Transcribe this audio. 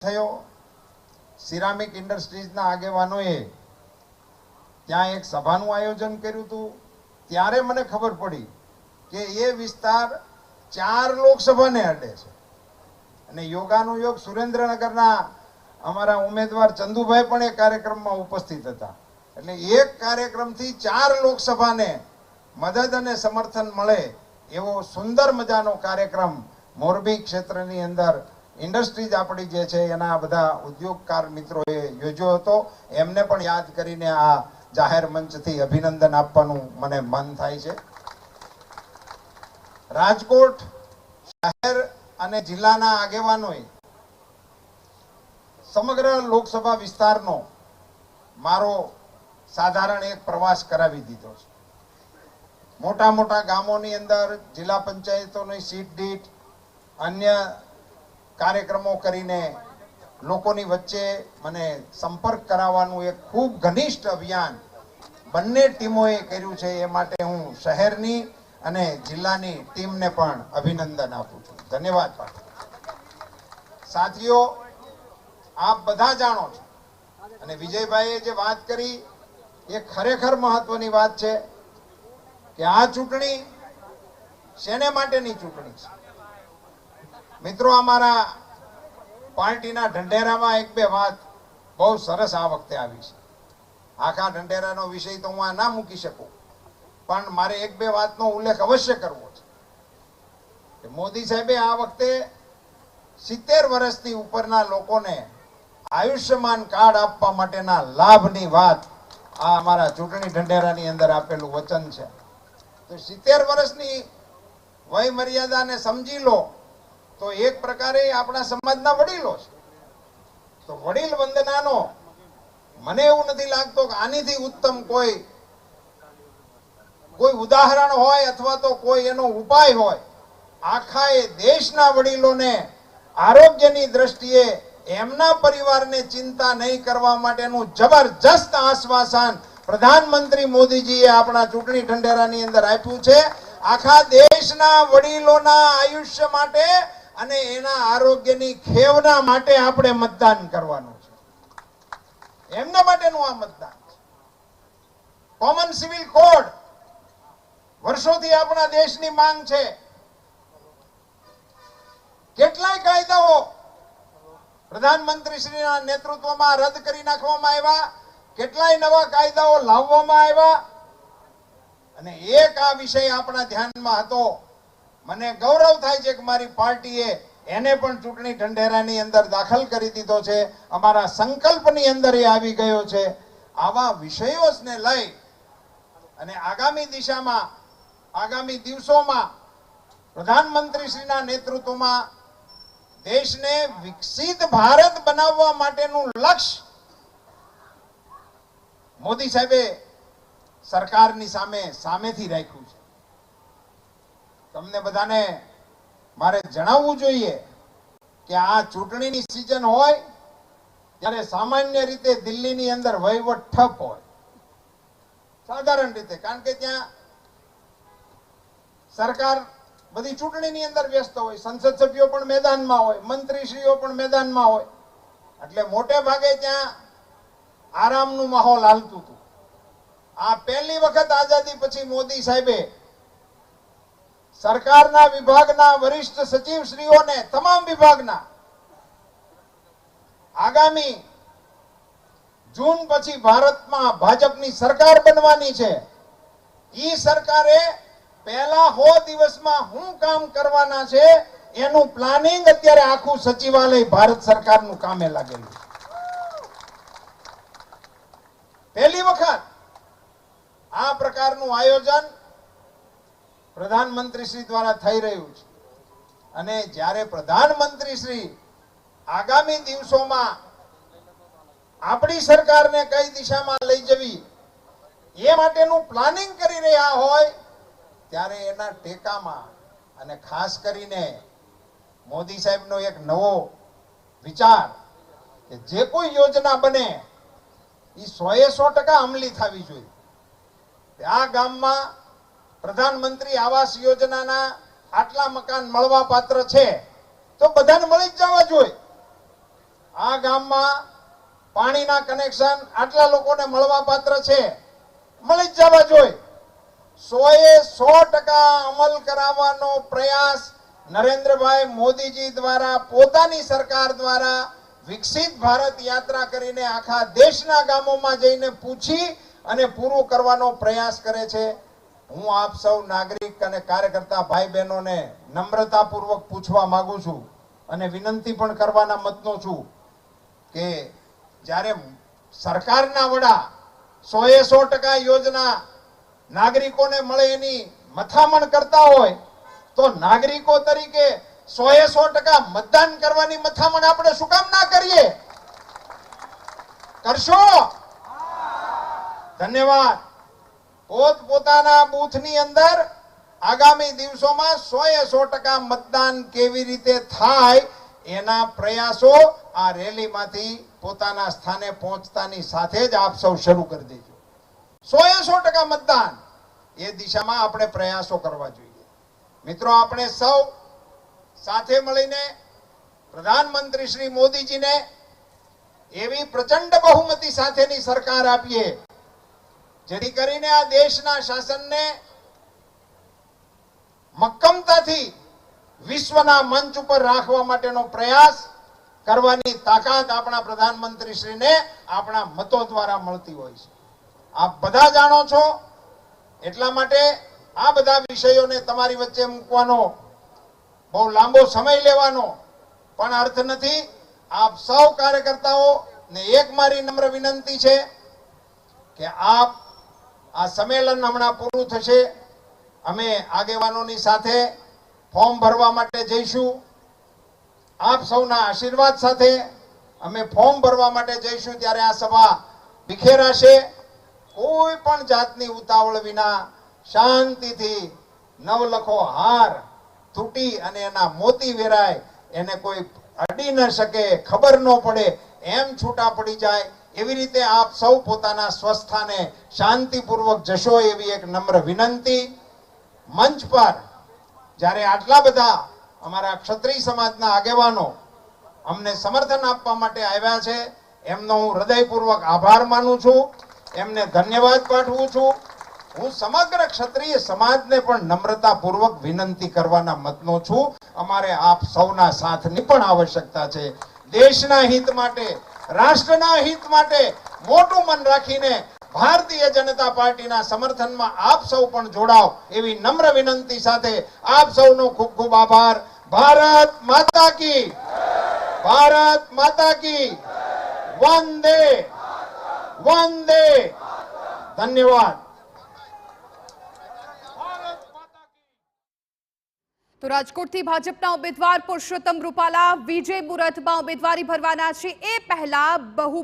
થયો સિરામિક ઇન્ડસ્ટ્રીઝના આગેવાનોએ ત્યાં એક સભાનું આયોજન કર્યું હતું। ત્યારે મને ખબર પડી કે એ વિસ્તાર 4 લોકસભાને અડે છે અને યોગાનું યોગ સુરેન્દ્રનગરના અમારા ઉમેદવાર ચંદુભાઈ પણ એ કાર્યક્રમમાં ઉપસ્થિત હતા। એટલે એક કાર્યક્રમથી 4 લોકસભાને મદદ અને સમર્થન મળે એવો સુંદર મજાનો કાર્યક્રમ મોરબી ક્ષેત્રની અંદર ઇન્ડસ્ટ્રીઝ આપણી જે છે એના બધા ઉદ્યોગકાર મિત્રોએ યોજ્યો હતો। એમને પણ યાદ કરીને આ જાહેર મંચથી અભિનંદન આપવાનું મને મન થાય છે। રાજકોટ શહેર અને જિલ્લાના આગેવાનોએ સમગ્ર લોકસભા વિસ્તારનો મારો સાધારણ એક પ્રવાસ કરાવી દીધો છે। મોટા મોટા ગામોની અંદર જિલ્લા પંચાયતોની સીટ દીઠ અન્ય કાર્યક્રમો કરીને લોકોની વચ્ચે મને સંપર્ક કરાવવાનું એક ખૂબ ઘનિષ્ઠ અભિયાન બંને ટીમોએ કર્યું છે। એ માટે હું શહેરની અને જિલ્લાની ટીમને પણ અભિનંદન આપું છું, ધન્યવાદ પાઠવું। સાથીઓ, આપ બધા જાણો છો અને વિજયભાઈએ જે વાત કરી એ ખરેખર મહત્વની વાત છે કે આ ચૂંટણી શેને માટેની ચૂંટણી છે। મિત્રો, અમારા પાર્ટીના ઢંઢેરામાં એક બે વાત બહુ સરસ આ વખતે આવી છે। આખા ઢંઢેરાનો વિષય તો હું આ ના મૂકી શકું, પણ મારે એક બે વાતનો ઉલ્લેખ અવશ્ય કરવો છે કે મોદી સાહેબે આ વખતે 70 વર્ષથી ઉપરના લોકોને આયુષ્યમાન કાર્ડ આપવા માટેના લાભની વાત આ અમારા ચૂંટણી ઢંઢેરાની અંદર આપેલું વચન છે। તો 70 વર્ષની વય મર્યાદાને સમજી લો તો એક પ્રકારે આપણા સમાજના વડીલો છે। તો વડીલ વંદનાનો મને એવું નથી લાગતો કે આનીથી ઉત્તમ કોઈ ઉદાહરણ હોય અથવા તો કોઈ એનો ઉપાય હોય। આખા એ દેશના વડીલોને આરોગ્યની દ્રષ્ટિએ એમના પરિવારને ચિંતા નહીં કરવા માટેનું જબરજસ્ત આશ્વાસન પ્રધાનમંત્રી મોદીજીએ આપણા ચૂંટણી ઢંઢેરાની અંદર આપ્યું છે। આખા દેશના વડીલોના આયુષ્ય માટે અને એના આરોગ્યની ખેવના માટે આપણે મતદાન કરવાનું છે। એમના માટેનું આ મતદાન છે। કોમન સિવિલ કોડ વર્ષોથી આપણા દેશની માંગ છે। કેટલાય કાયદાઓ પ્રધાનમંત્રી શ્રીના નેતૃત્વમાં રદ કરી નાખવામાં આવ્યા, કેટલાય નવા કાયદાઓ લાવવામાં આવ્યા અને એક આ વિષય આપણા ધ્યાનમાં હતો। મને ગૌરવ થાય છે કે મારી પાર્ટીએ એને પણ ચૂંટણી ઢંઢેરાની અંદર દાખલ કરી દીધો છે, અમારા સંકલ્પની અંદર એ આવી ગયો છે। આવા વિષયોને લઈ અને આગામી દિશામાં આગામી દિવસોમાં પ્રધાનમંત્રી શ્રીના નેતૃત્વમાં દેશને વિકસિત ભારત બનાવવા માટેનું લક્ષ્ય મોદી સાહેબે સરકારની સામેથી રાખ્યું છે। તમને બધાને મારે જણાવવું જોઈએ કે આ ચૂંટણીની સિઝન હોય ત્યારે સામાન્ય રીતે દિલ્હીની અંદર વહીવટ ઠપ હોય, સાધારણ રીતે, કારણ કે ત્યાં સરકાર બધી ચૂંટણીની અંદર વ્યસ્ત હોય, સંસદ સભ્યો પણ મેદાનમાં હોય, મંત્રીશ્રીઓ પણ મેદાનમાં હોય, એટલે મોટે ભાગે ત્યાં આરામનું માહોલ હાલતું હતું। આ પહેલી વખત આઝાદી પછી મોદી સાહેબે સરકારના વિભાગના વરિષ્ઠ સચિવશ્રીઓને તમામ વિભાગના આગામી જૂન પછી ભારતમાં ભાજપની સરકાર બનવાની છે। ઈ સરકારે પહેલા 100 દિવસમાં શું કામ કરવાના છે એનું પ્લાનિંગ અત્યારે આખું સચિવાલય ભારત સરકારનું કામે લાગેલું છે। પહેલી વખત આ પ્રકારનું આયોજન પ્રધાનમંત્રી શ્રી દ્વારા થઈ રહ્યું છે અને જ્યારે પ્રધાનમંત્રી શ્રી આગામી દિવસોમાં આપણી સરકારને કઈ દિશામાં લઈ જવી એ માટેનું પ્લાનિંગ કરી રહ્યા હોય ત્યારે એના ટેકામાં અને ખાસ કરીને મોદી સાહેબનો એક નવો વિચાર કે જે કોઈ યોજના બને એ 100% અમલી થવી જોઈએ। આ ગામમાં પ્રધાનમંત્રી આવાસ યોજનાના આટલા મકાન મળવા પાત્ર છે તો બધાને મળી જ જવા જોઈએ। આ ગામમાં પાણીના કનેક્શન આટલા લોકોને મળવા પાત્ર છે, મળી જ જવા જોઈએ. 100% અમલ કરાવવાનો પ્રયાસ નરેન્દ્રભાઈ મોદીજી દ્વારા, પોતાની સરકાર દ્વારા વિકસિત ભારત યાત્રા કરીને આખા દેશના ગામોમાં જઈને પૂછી અને પૂરું કરવાનો પ્રયાસ કરે છે. હું આપ સૌ નાગરિક અને કાર્યકર્તા ભાઈ બહેનોને નમ્રતાપૂર્વક પૂછવા માંગુ છું અને વિનંતી પણ કરવાના મતનો છું કે જ્યારે સરકારના વડા 100% યોજના નાગરિકોને મળે એની મથામણ કરતા હોય તો નાગરિકો તરીકે 100% મતદાન કરવાની મથામણ આપણે શું કામ ના કરીએ? કરશો? ધન્યવાદ. પોતપોતાના બૂથની અંદર આગામી દિવસોમાં 100% મતદાન કેવી રીતે થાય એના પ્રયાસો આ રેલીમાંથી પોતાના સ્થાને પહોંચતાની સાથે જ આપ સૌ શરૂ કરી દેજો. 100% મતદાન એ દિશામાં આપણે પ્રયાસો કરવા જોઈએ. મિત્રો, આપણે સૌ સાથે મળીને પ્રધાનમંત્રી શ્રી મોદીજીને એવી પ્રચંડ બહુમતી સાથેની સરકાર આપીએ જેથી કરીને આ દેશના શાસનને મક્કમતાથી વિશ્વના મંચ ઉપર રાખવા માટેનો પ્રયાસ કરવાની તાકાત આપણા પ્રધાનમંત્રી શ્રીને આપણા મતો દ્વારા મળતી હોય છે. આપ બધા જાણો છો, એટલા માટે આ બધા વિષયોને તમારી વચ્ચે મૂકવાનો, બહુ લાંબો સમય લેવાનો પણ અર્થ નથી. આપ સૌ કાર્યકર્તાઓ ને એક મારી નમ્ર વિનંતી છે કે આપ આ સંમેલન હમણાં પૂરું થશે, અમે આગેવાનોની સાથે ફોર્મ ભરવા માટે જઈશું. આપ સૌના આશીર્વાદ સાથે અમે ફોર્મ ભરવા માટે જઈશું ત્યારે આ સભા વિખેરાશે. કોઈ પણ જાતની ઉતાવળ વિના શાંતિથી નવલખો હાર તૂટી અને એના મોતી વેરાય, એને કોઈ અડી ન શકે, ખબર ન પડે એમ છૂટા પડી જાય એવી રીતે આપ સૌ પોતાના સ્વસ્થાને શાંતિપૂર્વક જશો એવી એક નમ્ર વિનંતી. મંચ પર જ્યારે આટલા બધા અમારા ક્ષત્રિય સમાજના આગેવાનો અમને સમર્થન આપવા માટે આવ્યા છે, એમનો હું હૃદયપૂર્વક આભાર માનું છું, એમને ધન્યવાદ પાઠવું છું. હું સમગ્ર ક્ષત્રિય સમાજને પણ નમ્રતાપૂર્વક વિનંતી કરવાના મતનો છું. અમારે આપ સૌના સાથની પણ આવશ્યકતા છે. દેશના હિત માટે, રાષ્ટ્રના હિત માટે મોટું મન રાખીને ભારતીય જનતા પાર્ટીના સમર્થનમાં આપ સૌ પણ જોડાઓ એવી નમ્ર વિનંતી સાથે આપ સૌનો ખૂબ ખૂબ આભાર. ભારત માતા કી, ભારત માતા કી, વંદે વંદે. ધન્યવાદ. તો રાજકોટથી ભાજપના ઉમેદવાર પુરુષોત્તમ રૂપાલા વિજય મુહૂર્તમાં ઉમેદવારી ભરવાના છે. એ પહેલા બહુ